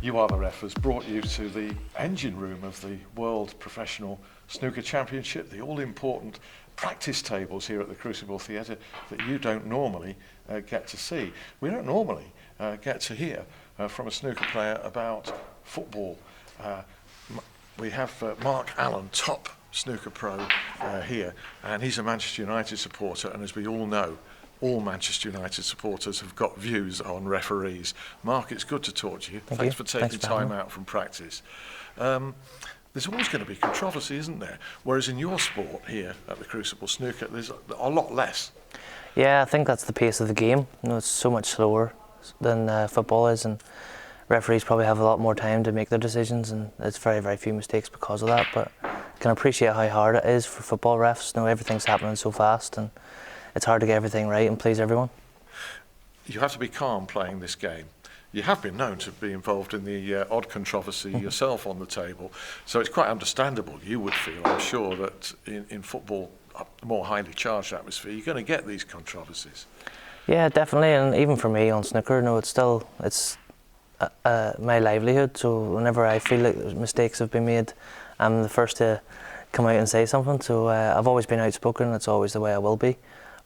You Are the Ref has brought you to the engine room of the World Professional Snooker Championship, the all-important practice tables here at the Crucible Theatre that you don't normally get to see. We don't normally get to hear from a snooker player about football. We have Mark Allen, top snooker pro here, and he's a Manchester United supporter, and as we all know, all Manchester United supporters have got views on referees. Mark, it's good to talk to you. Thanks for taking time out from practice. There's always going to be controversy, isn't there? Whereas in your sport here at the Crucible Snooker, there's a lot less. Yeah, I think that's the pace of the game. You know, it's so much slower than football is, and referees probably have a lot more time to make their decisions, and there's very, very few mistakes because of that. But I can appreciate how hard it is for football refs. You know, everything's happening so fast, and it's hard to get everything right and please everyone. You have to be calm playing this game. You have been known to be involved in the odd controversy yourself on the table, so it's quite understandable. You would feel, I'm sure, that in football, a more highly charged atmosphere, you're going to get these controversies. Yeah, definitely, and even for me on snooker, no, it's my livelihood. So whenever I feel like mistakes have been made, I'm the first to come out and say something. So I've always been outspoken. It's always the way I will be.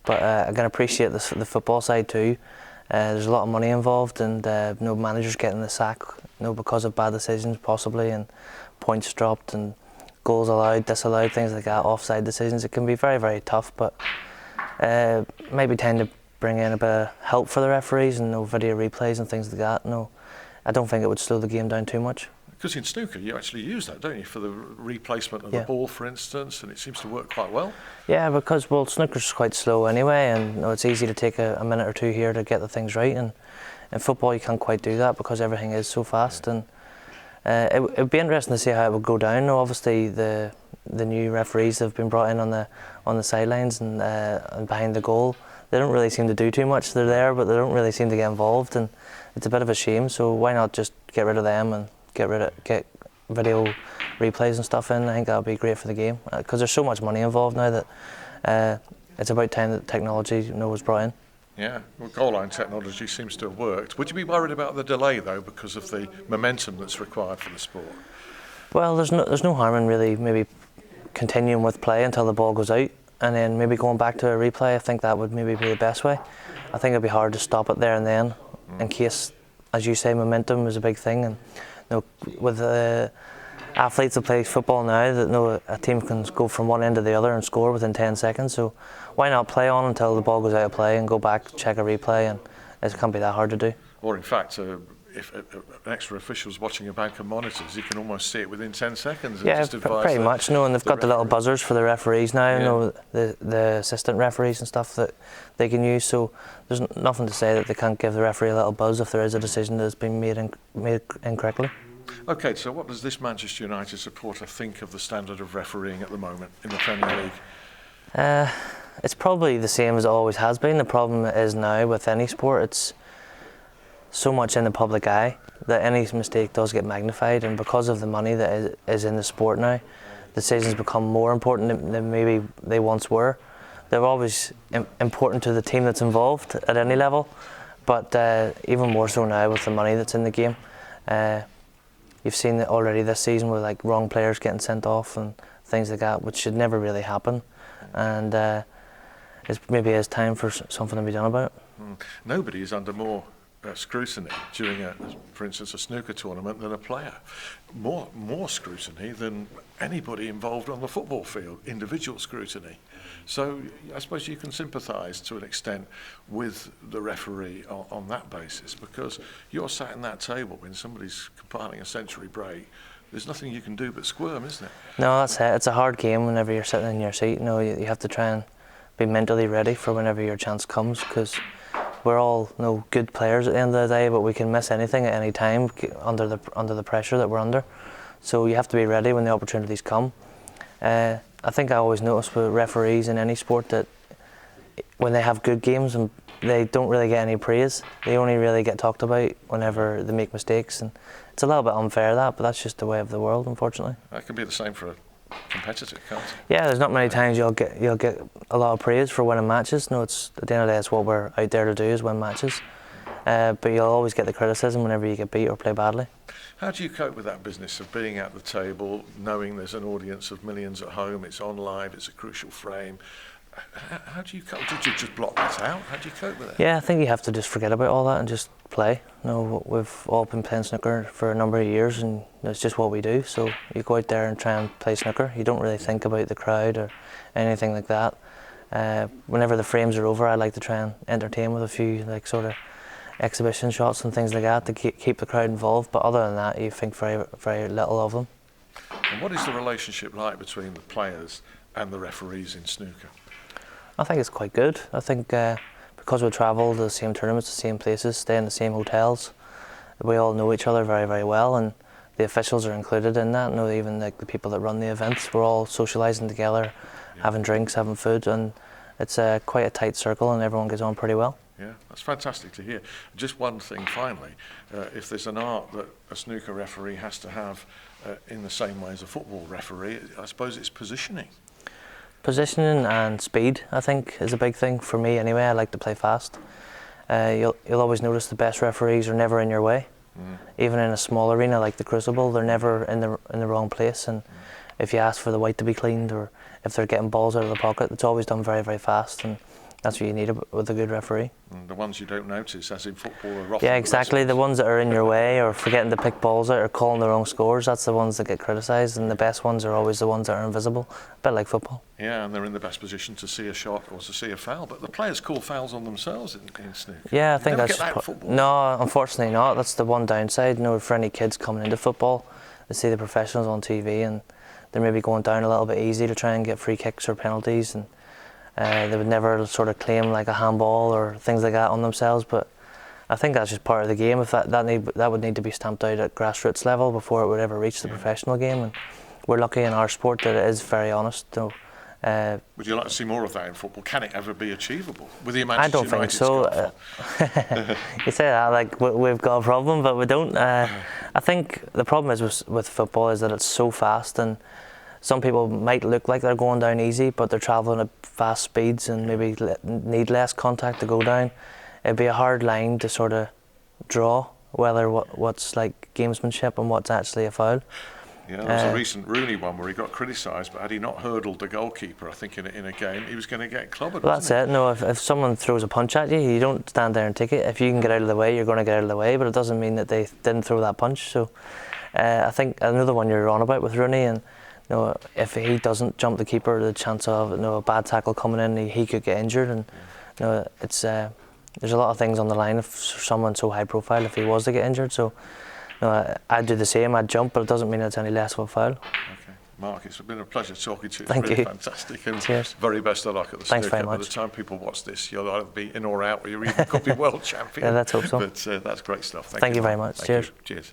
But I can appreciate the football side too. There's a lot of money involved, and no managers getting the sack, because of bad decisions possibly, and points dropped, and goals allowed, disallowed, things like that, offside decisions. It can be very, very tough, but maybe tend to bring in a bit of help for the referees and video replays and things like that. No, I don't think it would slow the game down too much. Because in snooker, you actually use that, don't you, for the replacement of the ball, for instance, and it seems to work quite well. Yeah, because, well, snooker's quite slow anyway, and it's easy to take a minute or two here to get the things right, and in football you can't quite do that because everything is so fast, and it would be interesting to see how it would go down. Obviously, the new referees have been brought in on the sidelines and behind the goal. They don't really seem to do too much. They're there, but they don't really seem to get involved, and it's a bit of a shame. So why not just get rid of them and get video replays and stuff in? I think that would be great for the game, because there's so much money involved now that it's about time that technology was brought in. Yeah, well, goal line technology seems to have worked. Would you be worried about the delay though, because of the momentum that's required for the sport? Well, there's no harm in really maybe continuing with play until the ball goes out, and then maybe going back to a replay. I think that would maybe be the best way. I think it'd be hard to stop it there and then, in case, as you say, momentum is a big thing. And with athletes that play football now, that a team can go from one end to the other and score within 10 seconds. So why not play on until the ball goes out of play and go back, check a replay, and it can't be that hard to do. Or in fact, if an extra official's watching a bank of monitors, you can almost see it within 10 seconds. Yeah, pretty much. And they've got the little buzzers for the referees now. Yeah. The assistant referees and stuff that they can use. So there's nothing to say that they can't give the referee a little buzz if there is a decision that's been made incorrectly. Okay, so what does this Manchester United supporter think of the standard of refereeing at the moment in the Premier League? It's probably the same as it always has been. The problem is now with any sport, it's so much in the public eye that any mistake does get magnified, and because of the money that is in the sport now, decisions become more important than maybe they once were. They're always important to the team that's involved at any level, but even more so now with the money that's in the game. You've seen it already this season with wrong players getting sent off and things like that, which should never really happen, and it maybe is time for something to be done about it. Nobody is under more scrutiny during, for instance, a snooker tournament than a player. More scrutiny than anybody involved on the football field, individual scrutiny. So I suppose you can sympathise to an extent with the referee on that basis, because you're sat in that table when somebody's compiling a century break. There's nothing you can do but squirm, isn't it? No, that's it. It's a hard game whenever you're sitting in your seat. You have to try and be mentally ready for whenever your chance comes, because we're all good players at the end of the day, but we can miss anything at any time under the pressure that we're under. So you have to be ready when the opportunities come. I think I always notice with referees in any sport that when they have good games, and they don't really get any praise. They only really get talked about whenever they make mistakes, and it's a little bit unfair but that's just the way of the world, unfortunately. That can be the same for a competitor, can't it? Yeah, there's not many times you'll get a lot of praise for winning matches. No, it's at the end of the day, it's what we're out there to do, is win matches. but you'll always get the criticism whenever you get beat or play badly. How do you cope with that business of being at the table, knowing there's an audience of millions at home, it's on live, it's a crucial frame? How do you cope? Did you just block that out? How do you cope with it? Yeah, I think you have to just forget about all that and just play. You know, we've all been playing snooker for a number of years, and it's just what we do. So you go out there and try and play snooker. You don't really think about the crowd or anything like that. Whenever the frames are over, I like to try and entertain with a few like sort of exhibition shots and things like that to keep the crowd involved. But other than that, you think very, very little of them. And what is the relationship like between the players and the referees in snooker? I think it's quite good. I think because we travel to the same tournaments, the same places, stay in the same hotels, we all know each other very, very well, and the officials are included in that. You know, even like the people that run the events, we're all socialising together, having drinks, having food, and it's quite a tight circle, and everyone gets on pretty well. Yeah, that's fantastic to hear. Just one thing finally, if there's an art that a snooker referee has to have in the same way as a football referee, I suppose it's positioning. Positioning and speed, I think, is a big thing for me anyway. I like to play fast. You'll always notice the best referees are never in your way. Even in a small arena like the Crucible, they're never in the wrong place. And if you ask for the white to be cleaned, or if they're getting balls out of the pocket, it's always done very, very fast. And that's what you need with a good referee. And the ones you don't notice, as in football, are often yeah, exactly. The ones that are in your way, or forgetting to pick balls out, or calling the wrong scores, that's the ones that get criticised. And the best ones are always the ones that are invisible, a bit like football. Yeah, and they're in the best position to see a shot or to see a foul. But the players call fouls on themselves in snooker. Yeah, I think never that's get that in football. No, unfortunately not. That's the one downside. You know, for any kids coming into football, they see the professionals on TV, and they're maybe going down a little bit easy to try and get free kicks or penalties, and they would never sort of claim like a handball or things like that on themselves. But I think that's just part of the game. If that would need to be stamped out at grassroots level before it would ever reach the professional game. And we're lucky in our sport that it is very honest. So, would you like to see more of that in football? Can it ever be achievable with the Manchester I don't think so. You say that like we've got a problem, but we don't. I think the problem is with football is that it's so fast, and some people might look like they're going down easy, but they're travelling at fast speeds and maybe need less contact to go down. It'd be a hard line to sort of draw whether what's like gamesmanship and what's actually a foul. Yeah, there was a recent Rooney one where he got criticised, but had he not hurdled the goalkeeper, I think in a game, he was going to get clobbered. Well, that's it. No, if someone throws a punch at you, you don't stand there and take it. If you can get out of the way, you're going to get out of the way, but it doesn't mean that they didn't throw that punch. So I think another one you're on about with Rooney, and you know, if he doesn't jump the keeper, the chance of a bad tackle coming in, he could get injured, and you know, it's there's a lot of things on the line if someone so high profile if he was to get injured. So I'd do the same, I'd jump, but it doesn't mean it's any less of a foul. Okay, Mark, it's been a pleasure talking to you. Thank really you. Fantastic, and cheers. Very best of luck at the Thanks snooker. very much. By the time people watch this, you'll either be in or out, or you even could be world champion. Yeah, let's hope so. But that's great stuff. Thank you very much. Thank Cheers. you. Cheers.